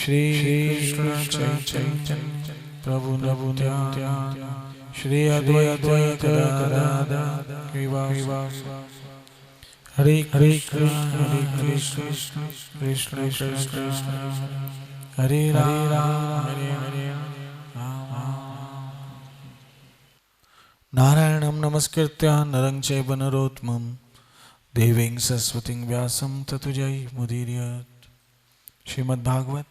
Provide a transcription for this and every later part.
श्री कृष्ण चैतन्य प्रभु नित्यानंद श्री अद्वैत गदाधर हरे कृष्ण कृष्ण कृष्ण हरे राम नारायणं नमस्कृत्य नरं चैव नरोत्तमं देवीं सरस्वतीं व्यासं ततो जयमुदीरयेत्। श्रीमद्भागवत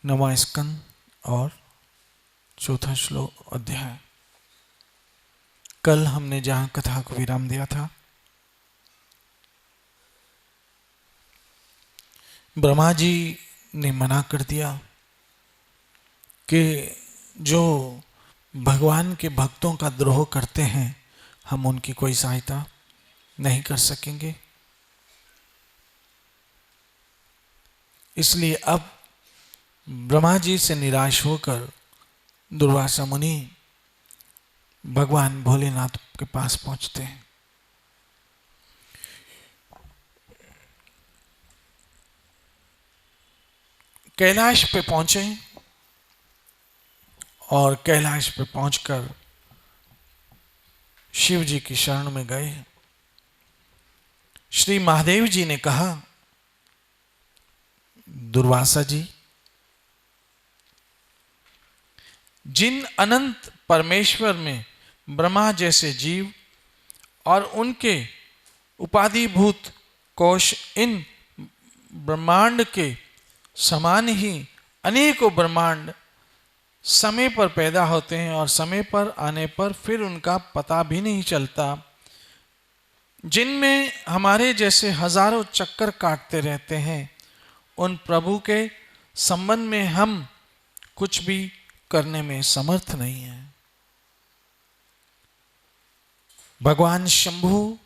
नवां स्कंद और चौथा श्लोक अध्याय। कल हमने जहां कथा को विराम दिया था, ब्रह्मा जी ने मना कर दिया कि जो भगवान के भक्तों का द्रोह करते हैं हम उनकी कोई सहायता नहीं कर सकेंगे। इसलिए अब ब्रह्मा जी से निराश होकर दुर्वासा मुनि भगवान भोलेनाथ के पास पहुंचते हैं। कैलाश पे पहुंचे और कैलाश पे पहुंचकर शिव जी की शरण में गए। श्री महादेव जी ने कहा, दुर्वासा जी, जिन अनंत परमेश्वर में ब्रह्मा जैसे जीव और उनके उपाधिभूत कोश इन ब्रह्मांड के समान ही अनेकों ब्रह्मांड समय पर पैदा होते हैं और समय पर आने पर फिर उनका पता भी नहीं चलता, जिनमें हमारे जैसे हजारों चक्कर काटते रहते हैं, उन प्रभु के संबंध में हम कुछ भी करने में समर्थ नहीं है। भगवान शंभु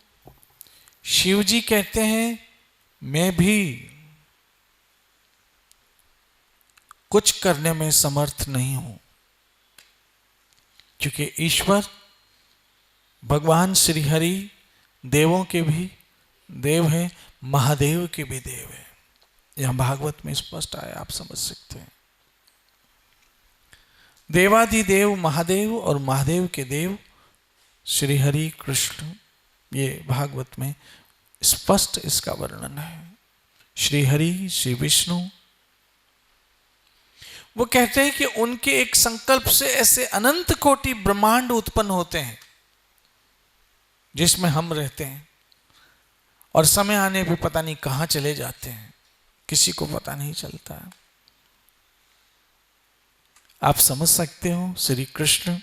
शिव जी कहते हैं, मैं भी कुछ करने में समर्थ नहीं हूं, क्योंकि ईश्वर भगवान श्री हरि देवों के भी देव हैं, महादेव के भी देव हैं। यह भागवत में स्पष्ट आया, आप समझ सकते हैं। देवाधिदेव महादेव और महादेव के देव श्री हरि कृष्ण, ये भागवत में स्पष्ट इसका वर्णन है। श्री हरि श्री विष्णु, वो कहते हैं कि उनके एक संकल्प से ऐसे अनंत कोटि ब्रह्मांड उत्पन्न होते हैं जिसमें हम रहते हैं और समय आने पे पता नहीं कहां चले जाते हैं, किसी को पता नहीं चलता। आप समझ सकते हो, श्री कृष्ण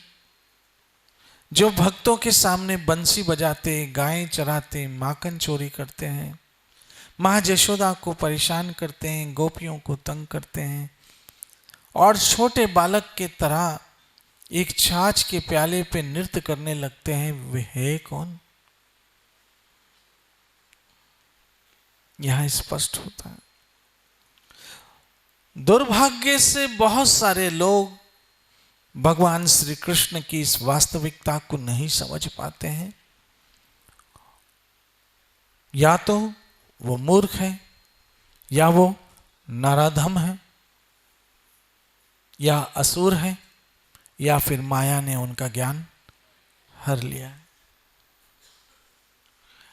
जो भक्तों के सामने बंसी बजाते, गायें चराते, माखन चोरी करते हैं, मां यशोदा को परेशान करते हैं, गोपियों को तंग करते हैं और छोटे बालक के तरह एक छाछ के प्याले पे नृत्य करने लगते हैं, वे है कौन? यहां स्पष्ट होता है। दुर्भाग्य से बहुत सारे लोग भगवान श्री कृष्ण की इस वास्तविकता को नहीं समझ पाते हैं। या तो वो मूर्ख है, या वो नराधम है, या असुर है, या फिर माया ने उनका ज्ञान हर लिया है।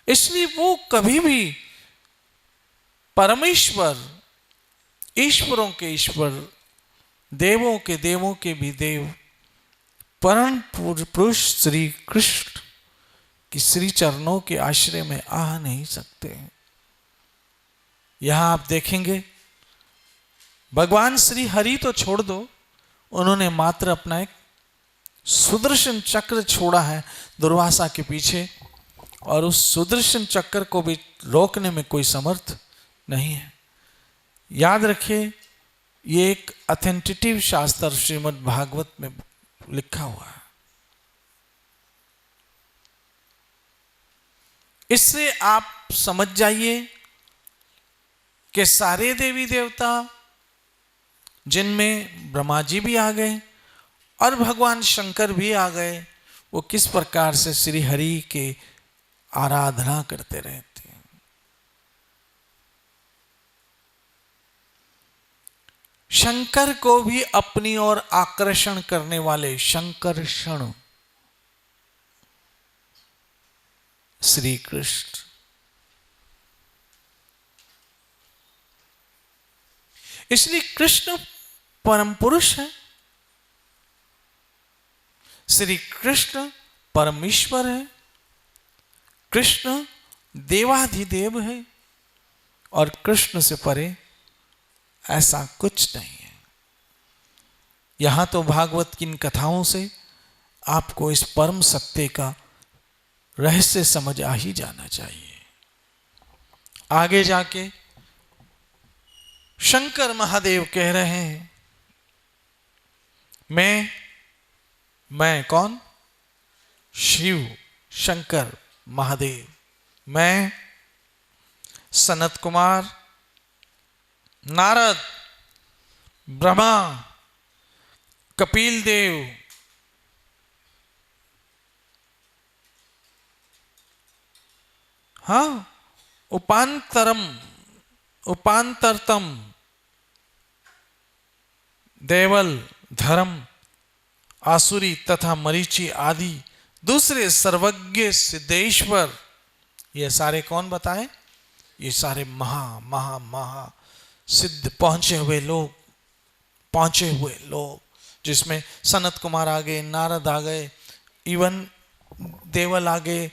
इसलिए वो कभी भी परमेश्वर, ईश्वरों के ईश्वर, देवों के भी देव, परम पुरुष श्री कृष्ण की श्री चरणों के आश्रय में आ नहीं सकते हैं। यहां आप देखेंगे, भगवान श्री हरि तो छोड़ दो, उन्होंने मात्र अपना एक सुदर्शन चक्र छोड़ा है दुर्वासा के पीछे, और उस सुदर्शन चक्र को भी रोकने में कोई समर्थ नहीं है। याद रखिए, ये एक अथेंटिटिव शास्त्र श्रीमद् भागवत में लिखा हुआ है। इससे आप समझ जाइए कि सारे देवी देवता, जिनमें ब्रह्मा जी भी आ गए और भगवान शंकर भी आ गए, वो किस प्रकार से श्री हरि के आराधना करते रहते हैं। शंकर को भी अपनी ओर आकर्षण करने वाले शंकरषण श्री कृष्ण। इसलिए कृष्ण परम पुरुष है, श्री कृष्ण परमेश्वर है, कृष्ण देवाधिदेव है और कृष्ण से परे ऐसा कुछ नहीं है। यहां तो भागवत की इन कथाओं से आपको इस परम सत्य का रहस्य समझ आ ही जाना चाहिए। आगे जाके शंकर महादेव कह रहे हैं, मैं कौन? शिव शंकर महादेव। मैं सनत कुमार, नारद, ब्रह्मा, कपिल देव, हाँ, उपांतरतम, देवल, धर्म, आसुरी तथा मरीचि आदि दूसरे सर्वज्ञ सिद्धेश्वर, ये सारे कौन बताएं? ये सारे महा सिद्ध पहुंचे हुए लोग, जिसमें सनत कुमार आ गए, नारद आ गए, इवन देवल आ गए,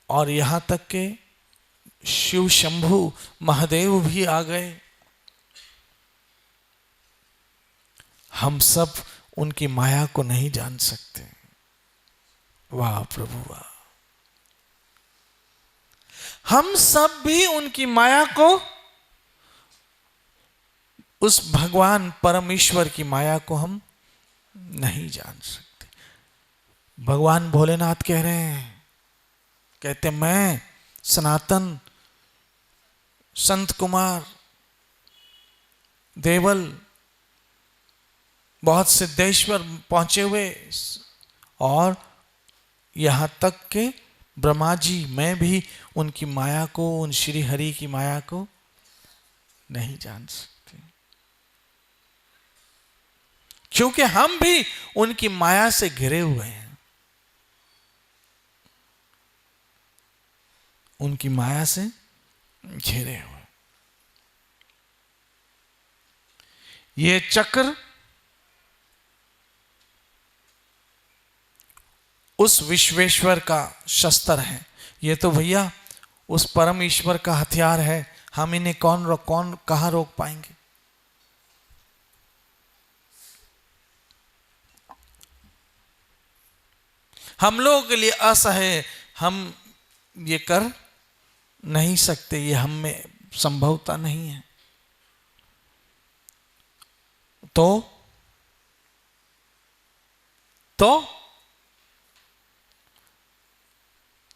और यहां तक के शिव शंभु महादेव भी आ गए। हम सब उनकी माया को नहीं जान सकते। वाह प्रभु वाह। हम सब भी उनकी माया को, उस भगवान परमेश्वर की माया को हम नहीं जान सकते। भगवान भोलेनाथ कह रहे हैं, कहते मैं सनातन, संत कुमार, देवल, बहुत सिद्धेश्वर पहुंचे हुए, और यहां तक के ब्रह्मा जी, मैं भी उनकी माया को, उन श्री हरि की माया को नहीं जान सकते, क्योंकि हम भी उनकी माया से घिरे हुए हैं, उनकी माया से घिरे हुए। ये चक्र उस विश्वेश्वर का शस्त्र है। ये तो भैया उस परम ईश्वर का हथियार है। हम इन्हें कौन कहां रोक पाएंगे? हम लोगों के लिए असह्य, हम ये कर नहीं सकते, ये हम में संभवता नहीं है। तो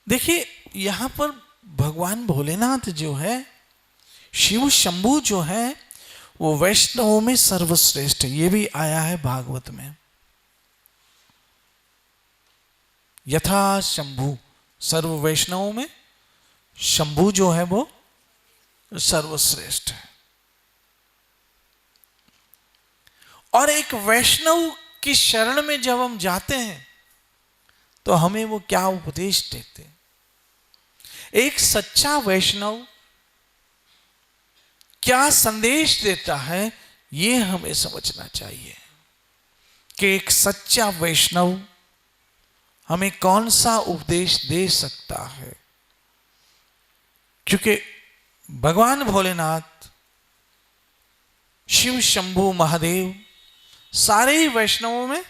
देखिए, यहां पर भगवान भोलेनाथ जो है, शिव शंभु जो है, वो वैष्णवों में सर्वश्रेष्ठ है। ये भी आया है भागवत में, यथा शंभु, सर्व वैष्णवों में शंभु जो है वो सर्वश्रेष्ठ है। और एक वैष्णव की शरण में जब हम जाते हैं तो हमें वो क्या उपदेश देते हैं? एक सच्चा वैष्णव क्या संदेश देता है, ये हमें समझना चाहिए कि एक सच्चा वैष्णव हमें कौन सा उपदेश दे सकता है। क्योंकि भगवान भोलेनाथ, शिव शंभु महादेव सारे ही वैष्णवों में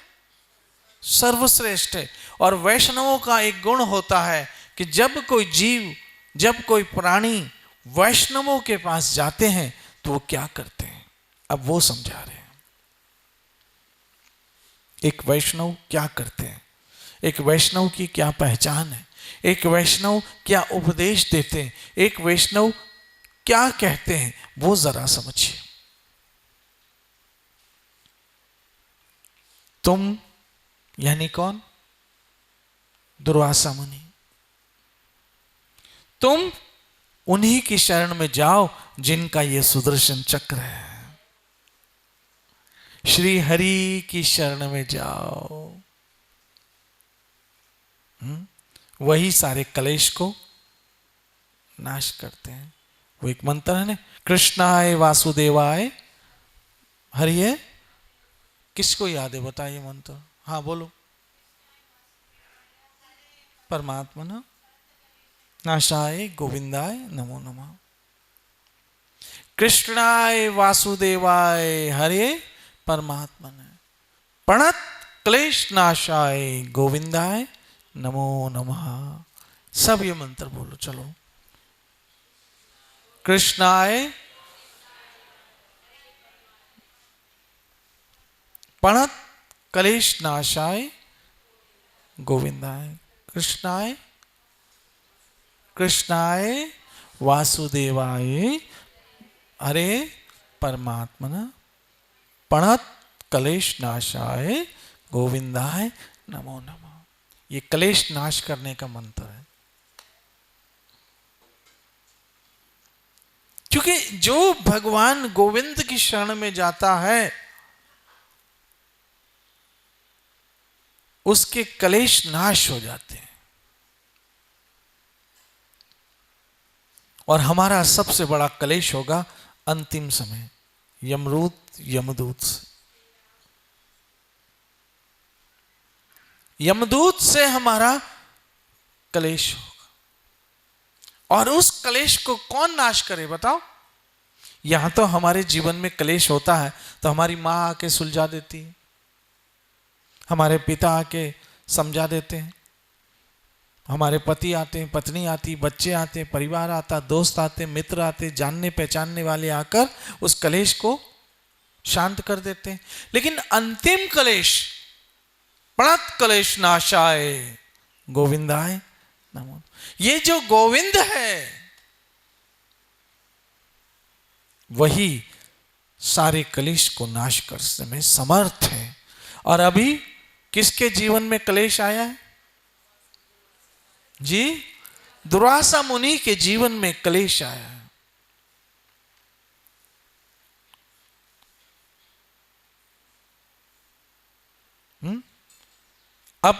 सर्वश्रेष्ठ है। और वैष्णवों का एक गुण होता है कि जब कोई जीव, जब कोई प्राणी वैष्णवों के पास जाते हैं तो वो क्या करते हैं, अब वो समझा रहे हैं। एक वैष्णव क्या करते हैं, एक वैष्णव की क्या पहचान है, एक वैष्णव क्या उपदेश देते हैं, एक वैष्णव क्या कहते हैं, वो जरा समझिए। तुम यानी कौन? दुर्वासा मुनि। तुम उन्हीं की शरण में जाओ जिनका ये सुदर्शन चक्र है। श्री हरि की शरण में जाओ। वही सारे कलेश को नाश करते हैं। वो एक मंत्र है ना, कृष्णाय वासुदेवाय हरिये। किसको याद है बताइए मंत्र? हाँ बोलो। परमात्मा ना नाशाय गोविंदाय नमो नमः। कृष्णाय वासुदेवाय हरे परमात्मा ने प्रणत क्लेश नाशाय गोविंदाय नमो नमः। सब ये मंत्र बोलो चलो। कृष्णाय प्रणत क्लेश नाशाय गोविंदाय। कृष्णाय कृष्णाय वासुदेवाय हरे परमात्मना प्रणत कलेश नाशाय गोविंदाय नमो नमः। ये कलेश नाश करने का मंत्र है। क्योंकि जो भगवान गोविंद की शरण में जाता है उसके कलेश नाश हो जाते हैं। और हमारा सबसे बड़ा कलेश होगा अंतिम समय यमदूत से। यमदूत से हमारा कलेश होगा। और उस कलेश को कौन नाश करे बताओ? यहां तो हमारे जीवन में कलेश होता है तो हमारी मां आके सुलझा देती है, हमारे पिता आके समझा देते हैं, हमारे पति आते हैं, पत्नी आती, बच्चे आते, परिवार आता, दोस्त आते, मित्र आते, जानने पहचानने वाले आकर उस कलेश को शांत कर देते हैं। लेकिन अंतिम कलेश प्रणत कलेश नाशाय गोविंदाय नमो। ये जो गोविंद है वही सारे कलेश को नाश करने में समर्थ है। और अभी किसके जीवन में कलेश आया है जी? दुर्वासा मुनि के जीवन में कलेश आया है। अब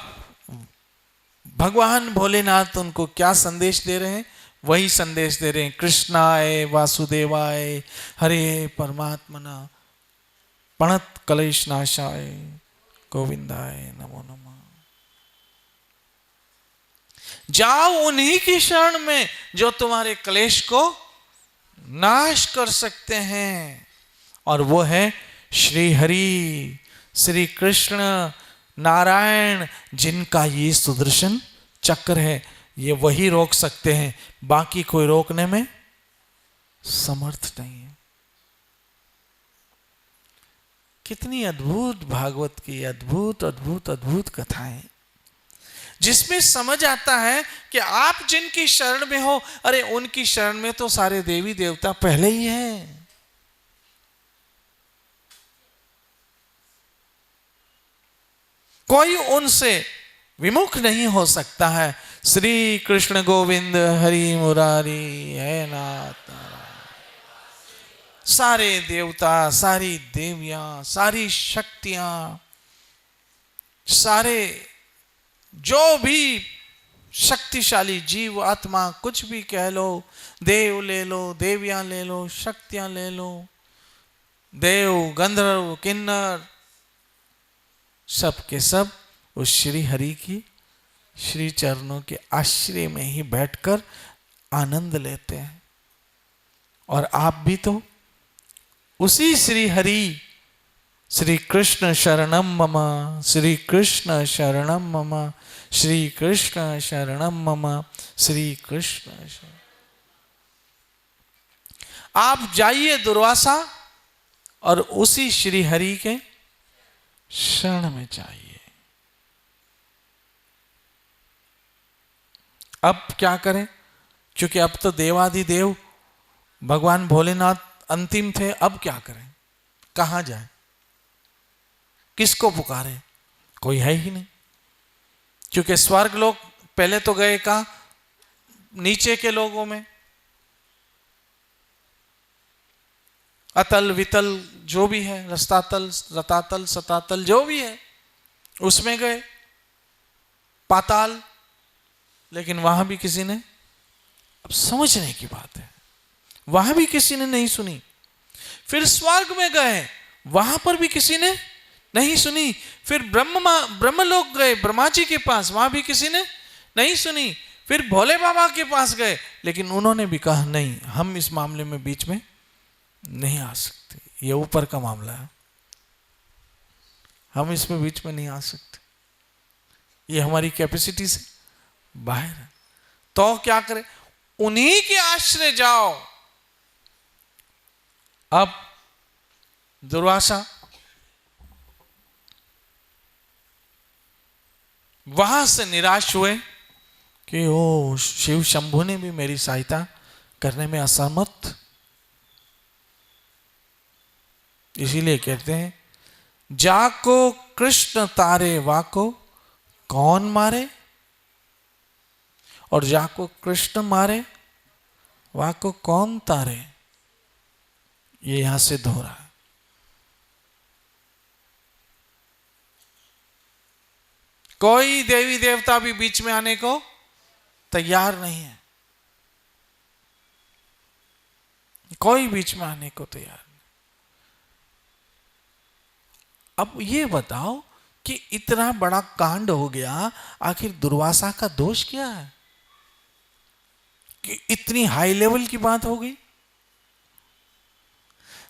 भगवान भोलेनाथ उनको क्या संदेश दे रहे हैं? वही संदेश दे रहे हैं, कृष्णाय वासुदेवाय हरे परमात्मना प्रणत कलेश नाशाय गोविंदाय नमो नमः। जाओ उन्हीं की शरण में जो तुम्हारे कलेश को नाश कर सकते हैं। और वो है श्री हरि, श्री कृष्ण, नारायण, जिनका ये सुदर्शन चक्र है। ये वही रोक सकते हैं, बाकी कोई रोकने में समर्थ नहीं है। कितनी अद्भुत भागवत की अद्भुत अद्भुत अद्भुत कथाएं, जिसमें समझ आता है कि आप जिनकी शरण में हो, अरे उनकी शरण में तो सारे देवी देवता पहले ही हैं। कोई उनसे विमुख नहीं हो सकता है। श्री कृष्ण गोविंद हरि मुरारी है नाथ। सारे देवता, सारी देवियां, सारी शक्तियां, सारे जो भी शक्तिशाली जीव आत्मा, कुछ भी कह लो, देव ले लो, देवियां ले लो, शक्तियां ले लो, देव गंधर्व किन्नर, सब के सब उस श्री हरि की श्री चरणों के आश्रय में ही बैठकर आनंद लेते हैं। और आप भी तो उसी श्री हरि, श्री कृष्ण शरणम मम, श्री कृष्ण शरणम मम, श्री कृष्ण शरणम मम, श्री कृष्ण शरण। आप जाइए दुर्वासा और उसी श्री हरि के शरण में जाइए। अब क्या करें? क्योंकि अब तो देवाधिदेव भगवान भोलेनाथ अंतिम थे। अब क्या करें? कहां जाए? किसको पुकारे? कोई है ही नहीं। क्योंकि स्वर्ग लोग पहले तो गए कहां? नीचे के लोगों में। अतल वितल जो भी है, रस्तातल रतातल सतातल जो भी है उसमें गए, पाताल, लेकिन वहां भी किसी ने, अब समझने की बात है, वहां भी किसी ने नहीं सुनी। फिर स्वर्ग में गए, वहां पर भी किसी ने नहीं सुनी। फिर ब्रह्मलोक गए, ब्रह्मा जी के पास, वहां भी किसी ने नहीं सुनी। फिर भोले बाबा के पास गए, लेकिन उन्होंने भी कहा नहीं, हम इस मामले में बीच में नहीं आ सकते, ये ऊपर का मामला है, हम इसमें बीच में नहीं आ सकते, ये हमारी कैपेसिटी से बाहर है। तो क्या करें? उन्हीं के आश्रय जाओ। अब दुर्वासा वहां से निराश हुए कि ओ शिव शंभु ने भी मेरी सहायता करने में असमर्थ, इसीलिए कहते हैं जाको कृष्ण तारे वाको कौन मारे, और जाको कृष्ण मारे वाको कौन तारे, ये यहां से दोहरा है। कोई देवी देवता भी बीच में आने को तैयार नहीं है, कोई बीच में आने को तैयार नहीं। अब ये बताओ कि इतना बड़ा कांड हो गया, आखिर दुर्वासा का दोष क्या है कि इतनी हाई लेवल की बात हो गई?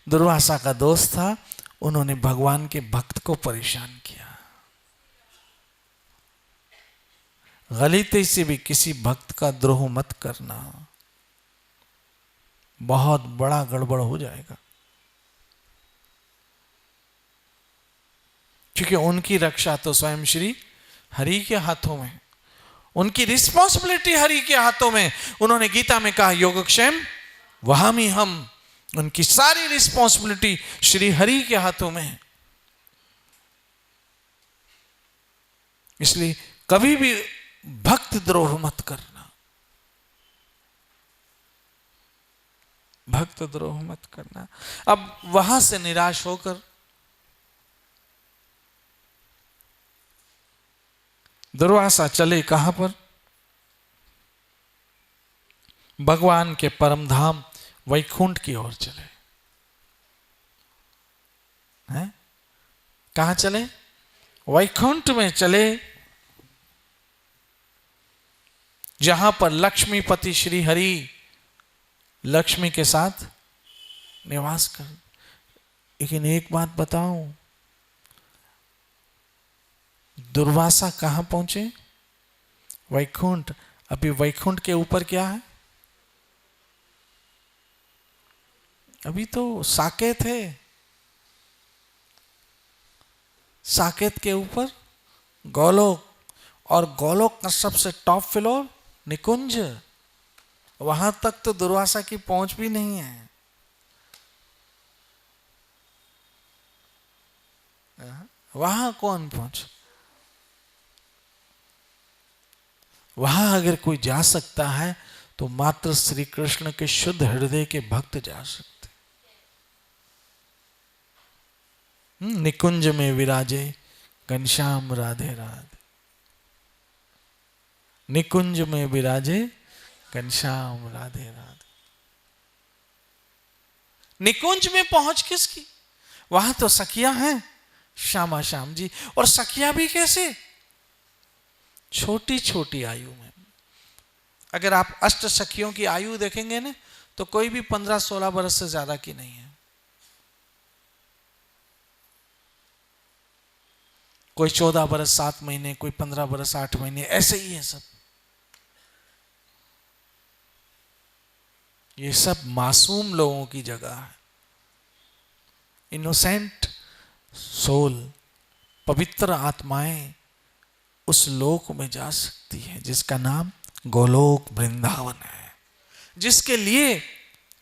दुर्वासा का दोष था, उन्होंने भगवान के भक्त को परेशान किया। गलती से भी किसी भक्त का द्रोह मत करना, बहुत बड़ा गड़बड़ हो जाएगा, क्योंकि उनकी रक्षा तो स्वयं श्री हरि के हाथों में, उनकी रिस्पॉन्सिबिलिटी हरि के हाथों में। उन्होंने गीता में कहा योगक्षेम वहामी हम, उनकी सारी रिस्पॉन्सिबिलिटी श्री हरि के हाथों में है। इसलिए कभी भी भक्त द्रोह मत करना, भक्त द्रोह मत करना। अब वहां से निराश होकर दुर्वासा चले कहां पर? भगवान के परम धाम वैकुंठ की ओर चले। हैं? कहां चले? वैकुंठ में चले, जहां पर लक्ष्मीपति श्री हरि लक्ष्मी के साथ निवास कर। लेकिन एक बात बताऊं, दुर्वासा कहां पहुंचे? वैकुंठ। अभी वैकुंठ के ऊपर क्या है? अभी तो साकेत है, साकेत के ऊपर गोलोक, और गोलोक का सबसे टॉप फ्लोर निकुंज, वहां तक तो दुर्वासा की पहुंच भी नहीं है। वहां कौन पहुंच? वहां अगर कोई जा सकता है तो मात्र श्री कृष्ण के शुद्ध हृदय के भक्त जा सकते। निकुंज में विराजे घनश्याम राधे राधे, निकुंज में विराजे घनश्याम राधे राधे। निकुंज में पहुंच किसकी? वहां तो सखियां हैं, श्यामा श्याम जी, और सखियां भी कैसे? छोटी छोटी आयु में। अगर आप अष्ट सखियों की आयु देखेंगे ना, तो कोई भी 15-16 वर्ष से ज्यादा की नहीं है। कोई 14 वर्ष 7 महीने, कोई 15 वर्ष 8 महीने, ऐसे ही है सब। ये सब मासूम लोगों की जगह है। इनोसेंट सोल, पवित्र आत्माएं उस लोक में जा सकती है जिसका नाम गोलोक वृंदावन है, जिसके लिए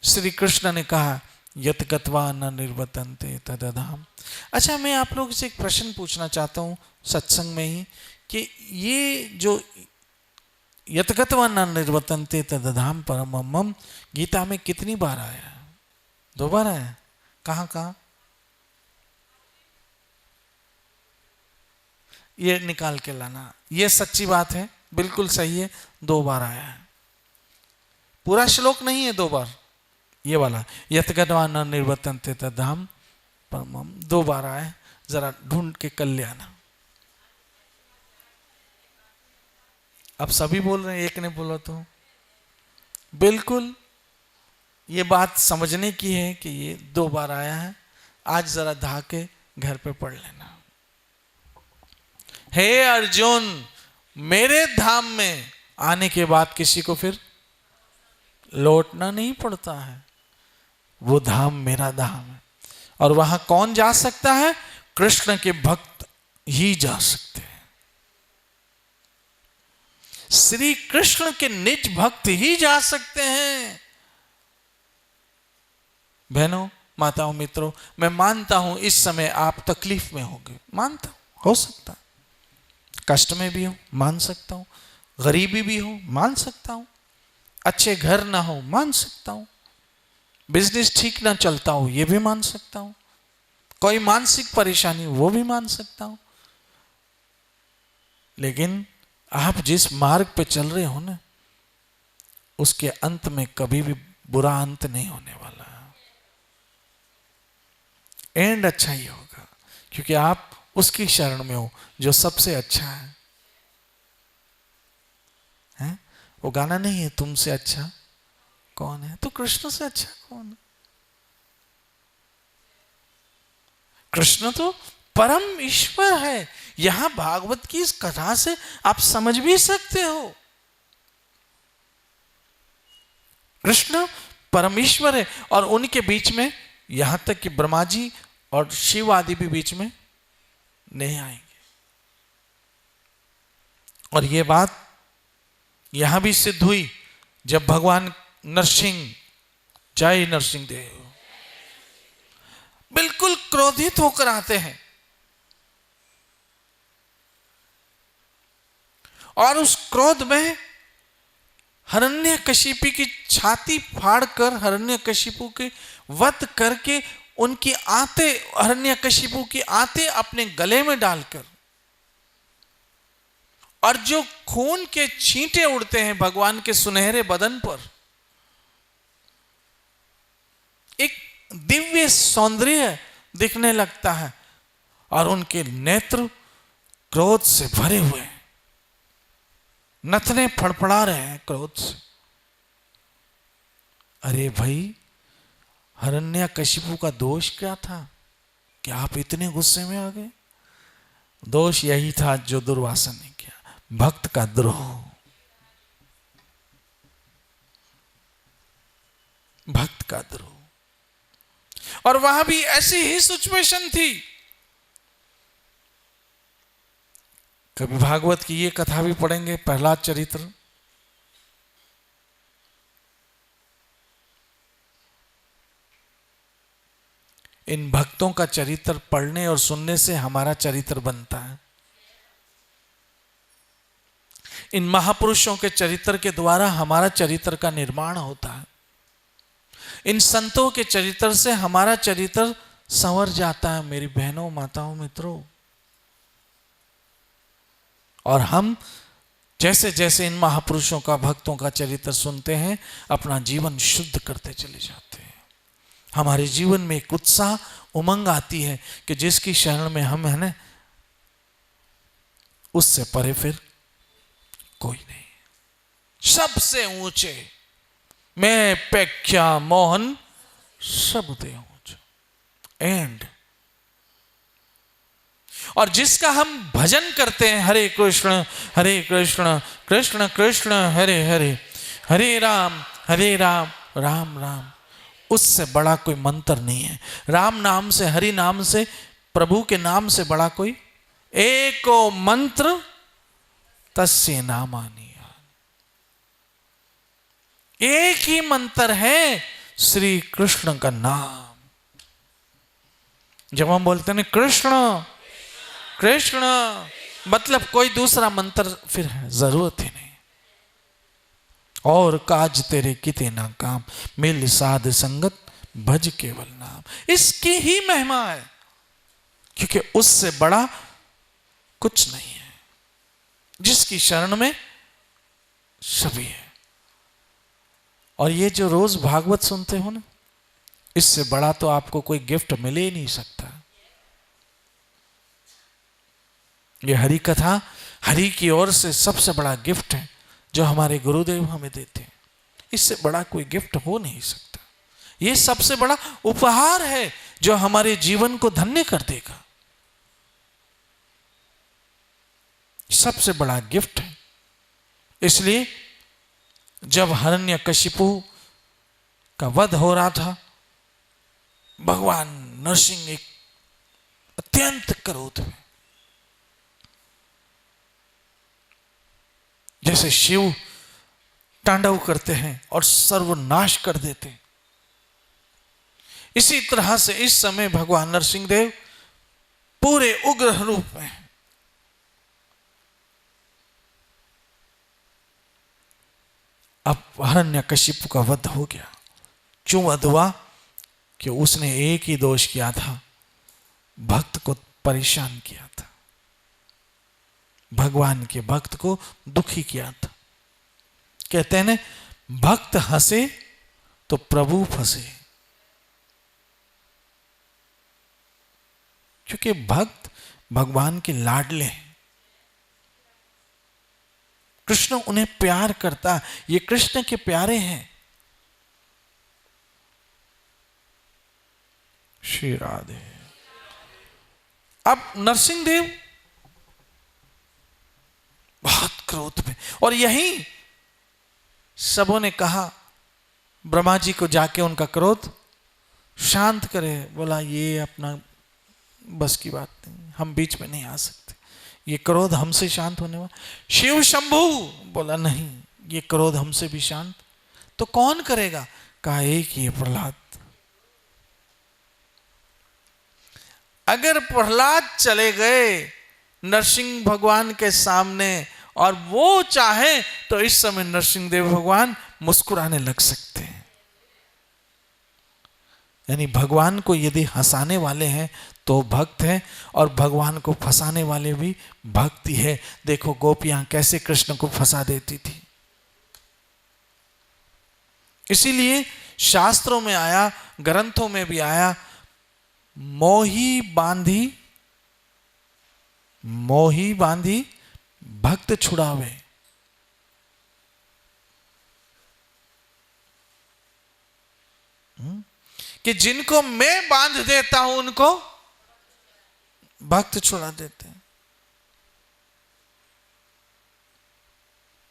श्री कृष्ण ने कहा यत गत्वा न निर्वर्तन्ते तदधाम। अच्छा, मैं आप लोगों से एक प्रश्न पूछना चाहता हूं सत्संग में ही, कि ये जो यत गत्वा न निर्वर्तन्ते तदधाम परमम गीता में कितनी बार आया? 2 बार आया? कहाँ कहाँ? ये निकाल के लाना, ये सच्ची बात है, बिल्कुल सही है, 2 बार आया है। पूरा श्लोक नहीं है, 2 बार, ये वाला यत गत्वा न निर्वर्तन्ते तद्धाम परमम 2 बार आया है, जरा ढूंढ के कल ले आना। अब सभी बोल रहे हैं, एक ने बोला तो बिल्कुल ये बात समझने की है कि ये 2 बार आया है। आज जरा धा के घर पे पढ़ लेना। हे अर्जुन, मेरे धाम में आने के बाद किसी को फिर लौटना नहीं पड़ता है, वो धाम मेरा धाम है। और वहां कौन जा सकता है? कृष्ण के भक्त ही जा सकते हैं। श्री कृष्ण के निज भक्त ही जा सकते हैं। बहनों, माताओं, मित्रों, मैं मानता हूं इस समय आप तकलीफ में होंगे, मानता हूं, हो सकता है कष्ट में भी हो, मान सकता हूं, गरीबी भी हो, मान सकता हूं, अच्छे घर ना हो, मान सकता हूं, बिजनेस ठीक ना चलता हो, ये भी मान सकता हूं, कोई मानसिक परेशानी, वो भी मान सकता हूं। लेकिन आप जिस मार्ग पे चल रहे हो ना, उसके अंत में कभी भी बुरा अंत नहीं होने वाला। एंड अच्छा ही होगा, क्योंकि आप उसकी शरण में हो जो सबसे अच्छा है। हैं? वो गाना नहीं है, तुमसे अच्छा कौन है? तो कृष्ण से अच्छा कौन है? कृष्ण तो परम ईश्वर है। यहां भागवत की इस कथा से आप समझ भी सकते हो, कृष्ण परमेश्वर है। और उनके बीच में यहां तक कि ब्रह्मा जी और शिव आदि भी बीच में नहीं आएंगे। और यह बात यहां भी सिद्ध हुई जब भगवान नरसिंह, जय नरसिंह देव, बिल्कुल क्रोधित होकर आते हैं और उस क्रोध में हिरण्यकशिपु की छाती फाड़कर, हिरण्यकशिपु के वध करके, उनकी आंतें, हिरण्यकशिपु की आंतें अपने गले में डालकर, और जो खून के छींटे उड़ते हैं भगवान के सुनहरे बदन पर, एक दिव्य सौंदर्य दिखने लगता है। और उनके नेत्र क्रोध से भरे हुए हैं, नथने फड़फड़ा रहे हैं क्रोध से। अरे भाई, हिरण्यकशिपु का दोष क्या था कि आप इतने गुस्से में आ गए? दोष यही था जो दुर्वासा ने किया, भक्त का द्रोह, भक्त का द्रोह। और वहां भी ऐसी ही सिचुएशन थी। कभी भागवत की ये कथा भी पढ़ेंगे, प्रहलाद चरित्र। इन भक्तों का चरित्र पढ़ने और सुनने से हमारा चरित्र बनता है। इन महापुरुषों के चरित्र के द्वारा हमारा चरित्र का निर्माण होता है। इन संतों के चरित्र से हमारा चरित्र संवर जाता है, मेरी बहनों, माताओं, मित्रों। और हम जैसे जैसे इन महापुरुषों का, भक्तों का चरित्र सुनते हैं, अपना जीवन शुद्ध करते चले जाते हैं। हमारे जीवन में एक उत्साह, उमंग आती है कि जिसकी शरण में हम है ना, उससे परे फिर कोई नहीं। सबसे ऊंचे मैं पेख्या मोहन सब दे ऊंचा। एंड और जिसका हम भजन करते हैं, हरे कृष्ण कृष्ण कृष्ण हरे हरे, हरे राम राम राम, उससे बड़ा कोई मंत्र नहीं है। राम नाम से, हरि नाम से, प्रभु के नाम से बड़ा कोई एको मंत्र तस्य नामानि। एक ही मंत्र है, श्री कृष्ण का नाम। जब हम बोलते हैं कृष्ण कृष्ण, मतलब कोई दूसरा मंत्र फिर है जरूरत ही नहीं। और काज तेरे किते ना काम, मिल साध संगत भज केवल नाम, इसकी ही महिमा है, क्योंकि उससे बड़ा कुछ नहीं है। जिसकी शरण में सभी है। और ये जो रोज भागवत सुनते हो ना, इससे बड़ा तो आपको कोई गिफ्ट मिल ही नहीं सकता। ये हरि कथा हरि की ओर से सबसे बड़ा गिफ्ट है जो हमारे गुरुदेव हमें देते हैं। इससे बड़ा कोई गिफ्ट हो नहीं सकता। ये सबसे बड़ा उपहार है जो हमारे जीवन को धन्य कर देगा। सबसे बड़ा गिफ्ट है। इसलिए जब हिरण्यकशिपु का वध हो रहा था, भगवान नरसिंह एक अत्यंत क्रोध में, जैसे शिव तांडव करते हैं और सर्वनाश कर देते हैं, इसी तरह से इस समय भगवान नरसिंह देव पूरे उग्र रूप में हैं। अब हिरण्यकशिपु का वध हो गया। क्यों वध हुआ? कि उसने एक ही दोष किया था, भक्त को परेशान किया था, भगवान के भक्त को दुखी किया था। कहते हैं ना, भक्त हंसे तो प्रभु फंसे। क्योंकि भक्त भगवान के लाडले हैं, कृष्ण उन्हें प्यार करता, ये कृष्ण के प्यारे हैं। श्री राधे। अब नरसिंह देव बहुत क्रोध में, और यही सबों ने कहा ब्रह्मा जी को जाके उनका क्रोध शांत करे। बोला ये अपना बस की बात नहीं, हम बीच में नहीं आ सकते, ये क्रोध हमसे शांत होने वाला। शिव शंभु बोला नहीं, ये क्रोध हमसे भी शांत तो कौन करेगा? कहा एक ही प्रहलाद। अगर प्रहलाद चले गए नरसिंह भगवान के सामने और वो चाहे तो इस समय नरसिंह देव भगवान मुस्कुराने लग सकते हैं। यानी भगवान को यदि हंसाने वाले हैं तो भक्त हैं, और भगवान को फंसाने वाले भी भक्ति है। देखो गोपियां कैसे कृष्ण को फंसा देती थी। इसीलिए शास्त्रों में आया, ग्रंथों में भी आया, मोही बांधी भक्त छुड़ावे। कि जिनको मैं बांध देता हूं उनको भक्त छुड़ा देते हैं,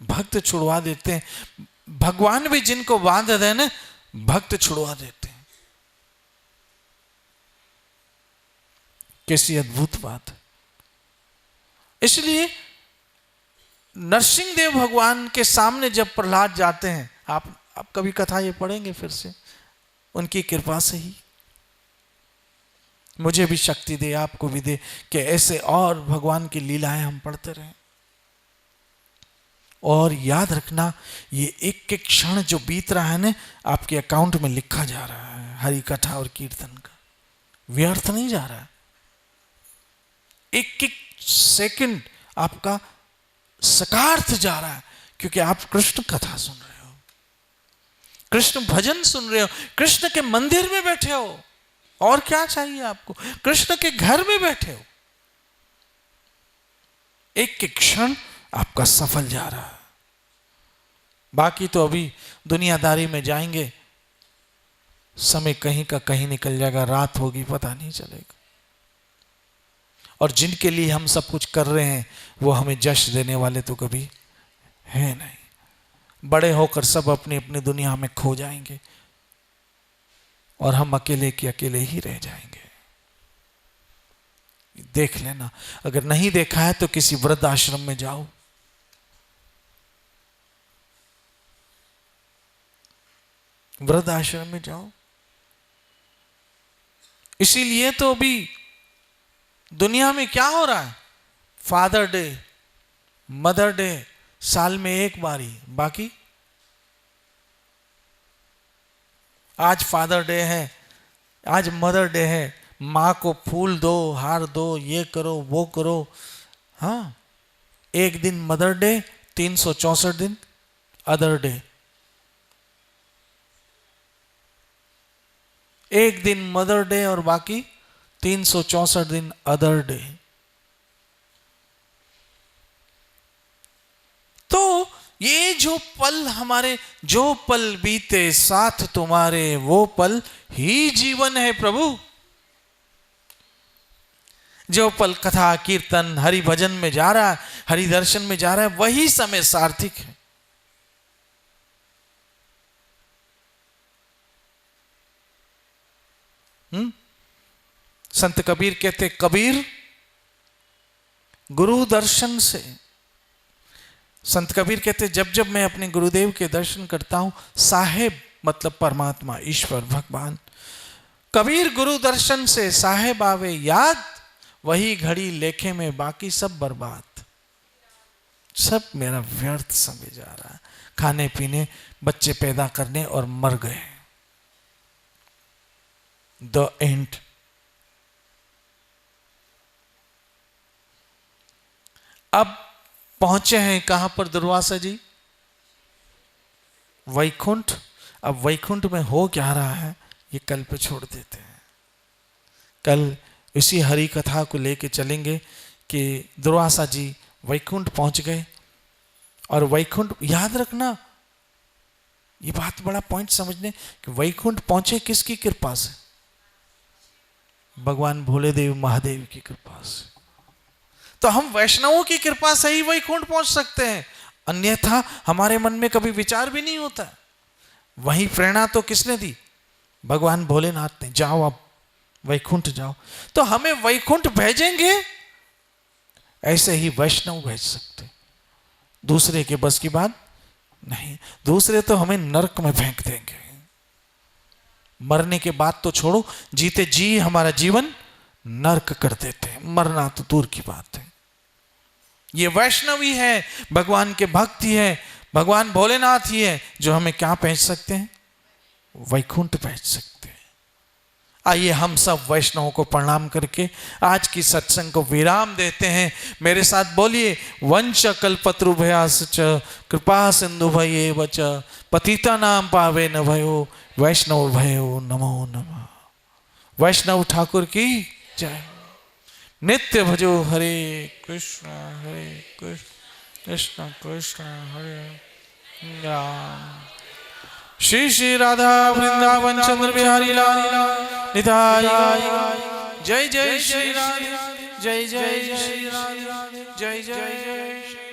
भक्त छुड़वा देते हैं। भगवान भी जिनको बांध दे ना, भक्त छुड़वा देते हैं। कैसी अद्भुत बात है। इसलिए नरसिंह देव भगवान के सामने जब प्रहलाद जाते हैं, आप कभी कथा ये पढ़ेंगे फिर से, उनकी कृपा से ही मुझे भी शक्ति दे, आपको भी दे, कि ऐसे और भगवान की लीलाएं हम पढ़ते रहें। और याद रखना, ये एक एक क्षण जो बीत रहा है ना, आपके अकाउंट में लिखा जा रहा है। हरि कथा और कीर्तन का व्यर्थ नहीं जा रहा है। एक एक सेकंड आपका सकार्थ जा रहा है, क्योंकि आप कृष्ण कथा सुन रहे हो, कृष्ण भजन सुन रहे हो, कृष्ण के मंदिर में बैठे हो। और क्या चाहिए आपको? कृष्ण के घर में बैठे हो। एक एक क्षण आपका सफल जा रहा है। बाकी तो अभी दुनियादारी में जाएंगे, समय कहीं का कहीं निकल जाएगा, रात होगी पता नहीं चलेगा। और जिनके लिए हम सब कुछ कर रहे हैं वो हमें जश देने वाले तो कभी है नहीं। बड़े होकर सब अपनी अपनी दुनिया में खो जाएंगे और हम अकेले के अकेले ही रह जाएंगे। देख लेना, अगर नहीं देखा है तो किसी वृद्ध आश्रम में जाओ, वृद्ध आश्रम में जाओ। इसीलिए तो अभी दुनिया में क्या हो रहा है, फादर डे, मदर डे साल में एक बारी, बाकी आज फादर डे है, आज मदर डे है, माँ को फूल दो, हार दो, ये करो वो करो। हाँ, एक दिन मदर डे, 364 दिन अदर डे। एक दिन मदर डे और बाकी 364 दिन अदर डे। तो ये जो पल हमारे, जो पल बीते साथ तुम्हारे, वो पल ही जीवन है प्रभु। जो पल कथा कीर्तन हरि भजन में जा रहा है, हरि दर्शन में जा रहा है, वही समय सार्थक है। संत कबीर कहते, कबीर गुरु दर्शन से। संत कबीर कहते, जब जब मैं अपने गुरुदेव के दर्शन करता हूं, साहेब मतलब परमात्मा, ईश्वर, भगवान, कबीर गुरु दर्शन से साहेब आवे याद, वही घड़ी लेखे में बाकी सब बर्बाद। सब मेरा व्यर्थ समय जा रहा है, खाने पीने, बच्चे पैदा करने और मर गए। The end. अब पहुंचे हैं कहां पर दुर्वासा जी? वैकुंठ। अब वैकुंठ में हो क्या रहा है ये कल पे छोड़ देते हैं। कल इसी हरि कथा को लेके चलेंगे कि दुर्वासा जी वैकुंठ पहुंच गए। और वैकुंठ, याद रखना ये बात, बड़ा पॉइंट समझने कि वैकुंठ पहुंचे किसकी कृपा से? भगवान भोलेदेव महादेव की कृपा से। तो हम वैष्णवों की कृपा से ही वैकुंठ पहुंच सकते हैं, अन्यथा हमारे मन में कभी विचार भी नहीं होता। वही प्रेरणा तो किसने दी? भगवान भोलेनाथ ने, जाओ अब वैकुंठ जाओ। तो हमें वैकुंठ भेजेंगे, ऐसे ही वैष्णव भेज सकते, दूसरे के बस की बात नहीं। दूसरे तो हमें नरक में फेंक देंगे। मरने के बाद तो छोड़ो, जीते जी हमारा जीवन नरक कर देते हैं, मरना तो दूर की बात है। ये वैष्णवी है, भगवान के भक्त ही है, भगवान भोलेनाथ ही है जो हमें क्या भेज सकते हैं? वैकुंठ भेज सकते हैं। आइए हम सब वैष्णवों को प्रणाम करके आज की सत्संग को विराम देते हैं। मेरे साथ बोलिए, वंश कल्पतरुभ्यास च कृपा सिंधु भयेव च पतिता नाम पावे न भयो वैष्णव भयो नमो नमः। वैष्णव ठाकुर की जय। नित्य भजो हरे कृष्ण कृष्ण कृष्ण हरे राम। श्री श्री राधा वृंदावन चंद्र बिहारी लाल निताय। जय जय श्री राधे, जय जय श्री राधे, जय जय।